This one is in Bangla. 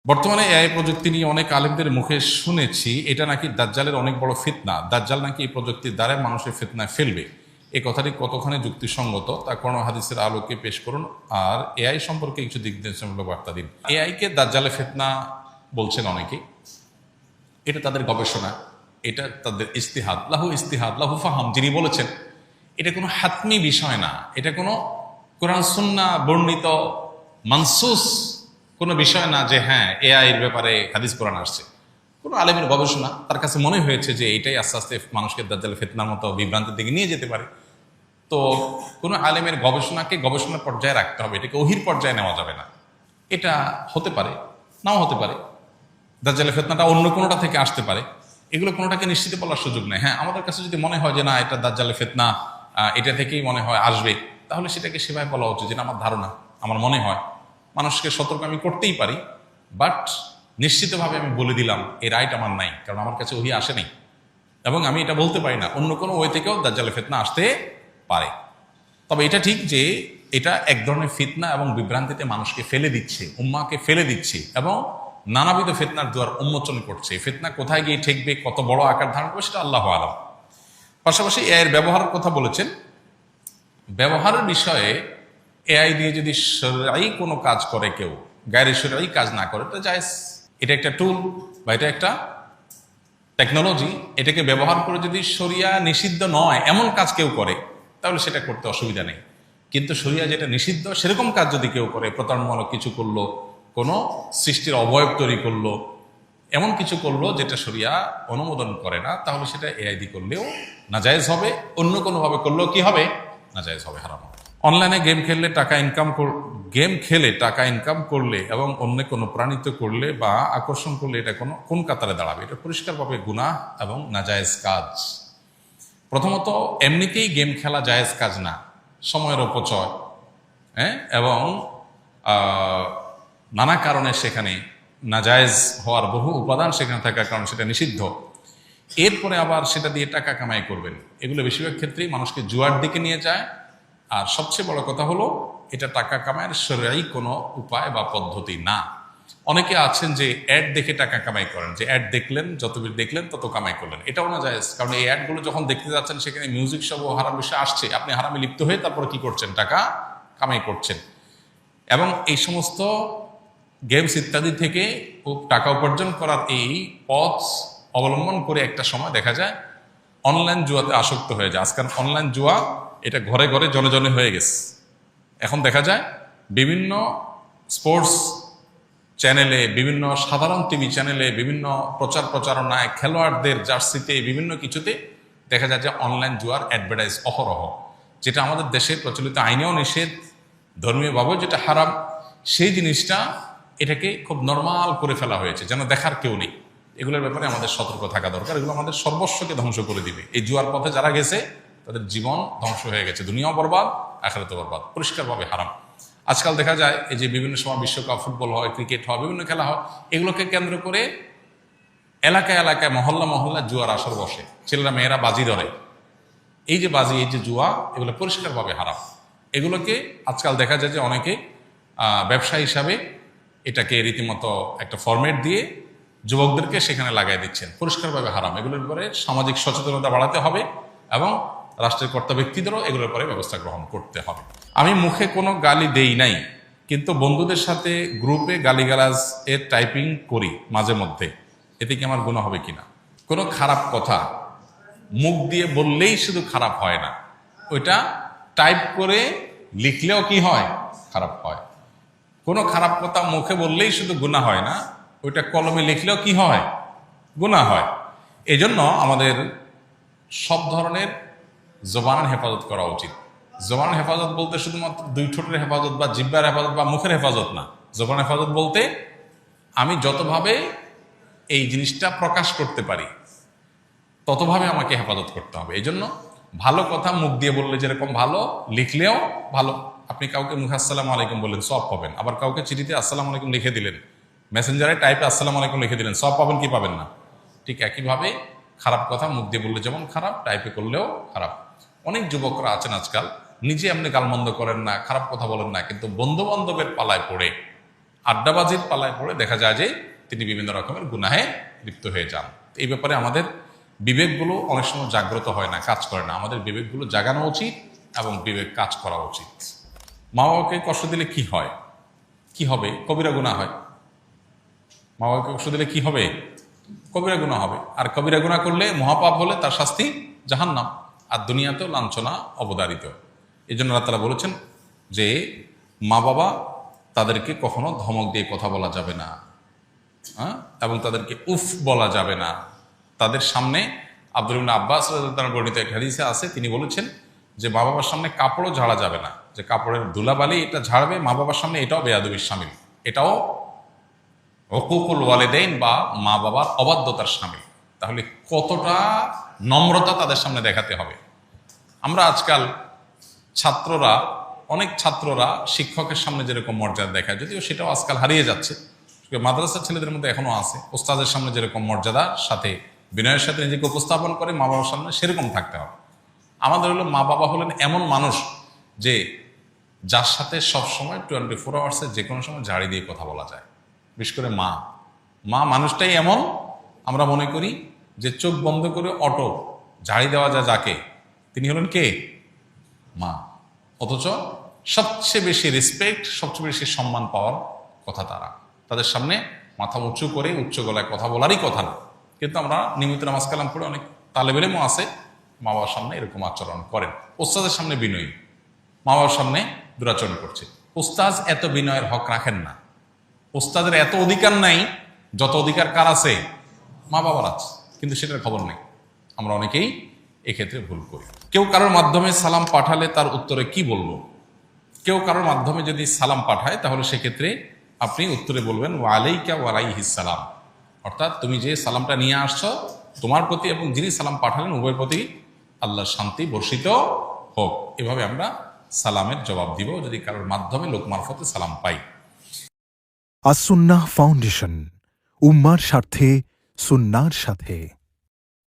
বর্তমানে এআই প্রযুক্তি নিয়ে অনেক আলেমদের মুখে শুনেছি এটা নাকি দাজ্জালের অনেক বড় ফিতনা। দাজ্জাল নাকি এই প্রযুক্তির দ্বারা মানুষের ফিতনায় ফেলবে। এই কথাটি কতখানি যুক্তিসঙ্গত তা কোরআন হাদিসের আলোকে পেশ করুন, আর এআই সম্পর্কে কিছু দিক নির্দেশনামূলক বার্তা দিন। এআই কে দাজ্জালের ফিতনা বলছেন অনেকেই। এটা তাদের গবেষণা, এটা তাদের ইস্তিহাদ, লাহু ইস্তিহাদ লাহু ফাহাম। যিনি বলেছেন এটা কোনো হাতমি বিষয় না, এটা কোনো কোরআন সুন্নাহ বর্ণিত মানসুস কোনো বিষয় না যে হ্যাঁ এআই এর ব্যাপারে হাদিস কোরআন আসছে। কোনো আলেমের গবেষণা, তার কাছে মনে হয়েছে যে এটাই আস্তে আস্তে মানুষকে দাজ্জালের ফিতনার মতো বিভ্রান্তির দিকে নিয়ে যেতে পারে। তো কোনো আলেমের গবেষণাকে গবেষণার পর্যায়ে রাখতে হবে, এটাকে ওহির পর্যায়ে নেওয়া যাবে না। এটা হতে পারে, নাও হতে পারে, দাজ্জালের ফিতনাটা অন্য কোনোটা থেকে আসতে পারে। এগুলো কোনোটাকে নিশ্চিত বলার সুযোগ নেই। হ্যাঁ, আমাদের কাছে যদি মনে হয় যে না এটা দাজ্জালের ফিতনা, এটা থেকেই মনে হয় আসবে, তাহলে সেটাকে সেভাবে বলা উচিত, যেটা আমার ধারণা, আমার মনে হয়। মানুষকে সতর্ক আমি করতেই পারি, বাট নিশ্চিতভাবে আমি বলে দিলাম এই রাইট আমার নাই, কারণ আমার কাছে ওহি আসে নাই, এবং আমি এটা বলতে পারি না অন্য কোনো ওয়ে থেকেও দাজ্জালের ফিতনা আসতে পারে। তবে এটা ঠিক যে এটা এক ধরনের ফিতনা এবং বিভ্রান্তিতে মানুষকে ফেলে দিচ্ছে, উম্মাকে ফেলে দিচ্ছে, এবং নানাবিধ ফিতনার দুয়ার উন্মোচন করছে। ফিতনা কোথায় গিয়ে ঠেকবে, কত বড় আকার ধারণ করবে, সেটা আল্লাহু আলাম। পাশাপাশি এর ব্যবহারের কথা বলেছেন। ব্যবহারের বিষয়ে এআই দিয়ে যদি শরঈ কোনো কাজ করে কেউ, গায়রে শরঈ কাজ না করে, তো জায়েজ। এটা একটা টুল বা এটা একটা টেকনোলজি, এটাকে ব্যবহার করে যদি শরিয়া নিষিদ্ধ নয় এমন কাজ কেউ করে, তাহলে সেটা করতে অসুবিধা নেই। কিন্তু শরিয়া যেটা নিষিদ্ধ সেরকম কাজ যদি কেউ করে, প্রতারণামূলক কিছু করলো, কোনো সৃষ্টির অবয়ব তৈরি করলো, এমন কিছু করলো যেটা শরিয়া অনুমোদন করে না, তাহলে সেটা এআই দিয়ে করলেও নাজায়েজ হবে, অন্য কোনোভাবে করলেও কি হবে, নাজায়েজ হবে, হারাম হবে। অনলাইনে গেম খেললে গেম খেলে টাকা ইনকাম করলে এবং অন্য কোনো প্রাণিত করলে বা আকর্ষণ করলে এটা কোন কাতারে দাঁড়াবে? এটা পরিষ্কারভাবে গুনাহ এবং নাজায়েজ কাজ। প্রথমত এমনিতেই গেম খেলা জায়েজ কাজ না, সময়ের অপচয়, হ্যাঁ, এবং নানা কারণে সেখানে নাজায়েজ হওয়ার বহু উপাদান সেখানে থাকার কারণে সেটা নিষিদ্ধ। এরপরে আবার সেটা দিয়ে টাকা কামাই করবেন, এগুলো বেশিরভাগ ক্ষেত্রেই মানুষকে জুয়ার দিকে নিয়ে যায়। আর সবচেয়ে বড় কথা হলো এটা টাকা কামাইয়ের শরঈ কোনো উপায় বা পদ্ধতি না। অনেকে আছেন যে অ্যাড দেখে টাকা কামাই করেন, যে অ্যাড দেখলেন, যত বেশি দেখলেন তত কামাই করলেন। এটাও না জায়েজ, কারণ এই অ্যাডগুলো যখন দেখতে যাচ্ছেন সেখানে মিউজিক সহ হারাম বিষয় আসছে, আপনি হারামে লিপ্ত হয়ে তারপরে কি করছেন, টাকা কামাই করছেন। এবং এই সমস্ত গেমস ইত্যাদি থেকে টাকা উপার্জন করার এই পথ অবলম্বন করে একটা সময় দেখা যায় অনলাইন জুয়াতে আসক্ত হয়ে যায়। আজকাল অনলাইন জুয়া এটা ঘরে ঘরে জনে জনে হয়ে গেছে। এখন দেখা যায় বিভিন্ন স্পোর্টস চ্যানেলে, বিভিন্ন সাধারণ টিভি চ্যানেলে, বিভিন্ন প্রচারণায়, খেলোয়াড়দের জার্সিতে, বিভিন্ন কিছুতে দেখা যায় যে অনলাইন জুয়ার অ্যাডভার্টাইজ অহরহ, যেটা আমাদের দেশে প্রচলিত আইনেও নিষেধ, ধর্মীয়ভাবেও যেটা হারাম। সেই জিনিসটা এটাকে খুব নর্মাল করে ফেলা হয়েছে, যেন দেখার কেউ নেই। এগুলোর ব্যাপারে আমাদের সতর্ক থাকা দরকার। এগুলো আমাদের সর্বস্বকে ধ্বংস করে দিবে। এই জুয়ার পথে যারা গেছে তাদের জীবন ধ্বংস হয়ে গেছে, দুনিয়াও বরবাদ, আখিরাতও বরবাদ, পরিষ্কারভাবে হারাম। আজকাল দেখা যায় এই যে বিভিন্ন সময় বিশ্বকাপ, ফুটবল হয়, ক্রিকেট হয়, বিভিন্ন খেলা হয়, এগুলোকে কেন্দ্র করে এলাকায় এলাকায়, মহল্লা মহল্লা জুয়ার আসর বসে, ছেলেরা মেয়েরা বাজি ধরে। এই যে বাজি, এই যে জুয়া, এগুলো পরিষ্কারভাবে হারাম। এগুলোকে আজকাল দেখা যায় যে অনেকে ব্যবসা হিসাবে এটাকে রীতিমতো একটা ফরম্যাট দিয়ে যুবকদেরকে সেখানে লাগাই দিচ্ছেন, পরিষ্কারভাবে হারাম। এগুলোর ব্যাপারে সামাজিক সচেতনতা বাড়াতে হবে এবং রাষ্ট্রের কর্তা ব্যক্তিদেরও এগুলোর পরে ব্যবস্থা গ্রহণ করতে হবে। আমি মুখে কোনো গালি দেই নাই, কিন্তু বন্ধুদের সাথে গ্রুপে গালিগালাজ এর টাইপিং করি মাঝে মধ্যে, এতে কি আমার গুনাহ হবে কিনা? কোনো খারাপ কথা মুখ দিয়ে বললেই শুধু খারাপ হয় না, ওইটা টাইপ করে লিখলেও কি হয়, খারাপ হয়। কোনো খারাপ কথা মুখে বললেই শুধু গুনাহ হয় না, ওইটা কলমে লিখলেও কি হয়, গুনাহ হয়। এজন্য আমাদের সব ধরনের জবানের হেফাজত করা উচিত। জবানের হেফাজত বলতে শুধুমাত্র দুই ঠোঁটের হেফাজত বা জিহ্বার হেফাজত বা মুখের হেফাজত না। জবানের হেফাজত বলতে আমি যতভাবে এই জিনিসটা প্রকাশ করতে পারি ততভাবে আমাকে হেফাজত করতে হবে। এই জন্য ভালো কথা মুখ দিয়ে বললে যেরকম ভালো, লিখলেও ভালো। আপনি কাউকে মুখে আসসালামু আলাইকুম বললেন, সব পাবেন। আবার কাউকে চিঠিতে আসসালামু আলাইকুম লিখে দিলেন, মেসেঞ্জারে টাইপে আসসালামু আলাইকুম লিখে দিলেন, সব পাবেন কি পাবেন না? ঠিক একইভাবে খারাপ কথা মুখ দিয়ে বললে যেমন খারাপ, টাইপে করলেও খারাপ। অনেক যুবকরা আছেন আজকাল নিজে এমনি গালমন্দ করেন না, খারাপ কথা বলেন না, কিন্তু বন্ধু বান্ধবের পালায় পড়ে আড্ডাবাজির পালায় পড়ে দেখা যায় যে তিনি বিভিন্ন রকমের গুনাহে লিপ্ত হয়ে যান। এই ব্যাপারে আমাদের বিবেকগুলো অনেক সময় জাগ্রত হয় না, কাজ করে না। আমাদের বিবেকগুলো জাগানো উচিত এবং বিবেক কাজ করা উচিত। মা বাবাকে কষ্ট দিলে কি হয়, কি হবে? কবিরা গুনাহ হয়। মা বাবাকে কষ্ট দিলে কি হবে? কবিরা গুনাহ হবে। আর কবিরা গুনাহ করলে, মহাপাপ হলে তার শাস্তি জাহান্নাম, আর দুনিয়াতেও লাঞ্ছনা অবধারিত। এই জন্য আল্লাহ তাআলা বলেছেন যে মা বাবা তাদেরকে কখনো ধমক দিয়ে কথা বলা যাবে না, এবং তাদেরকে উফ বলা যাবে না। তাদের সামনে আব্দুল ইবনে আব্বাস রাদিয়াল্লাহু তাআলা বর্ণিত এক হাদিসে আছে, তিনি বলেছেন যে মা বাবার সামনে কাপড়ও ঝাড়া যাবে না, যে কাপড়ের ধুলাবালি এটা ঝাড়বে মা বাবার সামনে, এটাও বেয়াদবির শামিল, এটাও হুকুকুল ওয়ালিদাইন বা মা বাবার অবাধ্যতার শামিল। তাহলে কতটা নম্রতা তাদের সামনে দেখাতে হবে। আমরা আজকাল অনেক ছাত্ররা শিক্ষকের সামনে যেরকম মর্যাদা দেখায়, যদিও সেটাও আজকাল হারিয়ে যাচ্ছে, মাদ্রাসার ছেলেদের মধ্যে এখনো আছে, ওস্তাদের সামনে যেরকম মর্যাদার সাথে বিনয়ের সাথে নিজেকে উপস্থাপন করে মা বাবার সামনে সেরকম থাকতে হবে। আমাদের হলো মা বাবা হলেন এমন মানুষ যে যার সাথে সবসময় 24 আওয়ার্সে যে কোনো সময় ঝাড়ি দিয়ে কথা বলা যায়। বিশেষ করে মা মানুষটাই এমন, আমরা মনে করি যে চোখ বন্ধ করে অটো ঝাড়ি দেওয়া যায় যাকে, তিনি হলেন কে? মা। অথচ সবচেয়ে বেশি রেসপেক্ট, সবচেয়ে বেশি সম্মান পাওয়ার কথা তাদের সামনে মাথা উঁচু করে উচ্চ গলায় কথা বলারই কথা না। কিন্তু আমরা নিয়মিত নামাজ কালাম পড়ে অনেক তালেব ইলমও আছে মা বাবার সামনে এরকম আচরণ করেন। ওস্তাদের সামনে বিনয়ী, মা বাবার সামনে দুরাচরণ করছে। ওস্তাদ এত বিনয়ের হক রাখেন না, ওস্তাদের এত অধিকার নাই যত অধিকার কার আছে? মা বাবার আছে, কিন্তু সেটার খবর নেই। আমরা অনেকেই এক্ষেত্রে ভুল করি। কেউ কারোর মাধ্যমে সালাম পাঠালে তার উত্তরে কি বলবো? কেউ কারোর মাধ্যমে যদি সালাম পাঠায় তাহলে সেক্ষেত্রে আপনি উত্তরে বলবেন ওয়া আলাইকা ওয়া আলাইহিস সালাম, অর্থাৎ তুমি যে সালামটা নিয়ে আসছো তোমার প্রতি এবং যিনি সালাম পাঠালেন উভয়ের প্রতি আল্লাহর শান্তি বর্ষিত হোক। এভাবে আমরা সালামের জবাব দিব যদি কারোর মাধ্যমে লোক মারফতে সালাম পাই। আস-সুন্নাহ ফাউন্ডেশন, উম্মার স্বার্থে সুন্নাহর সাথে।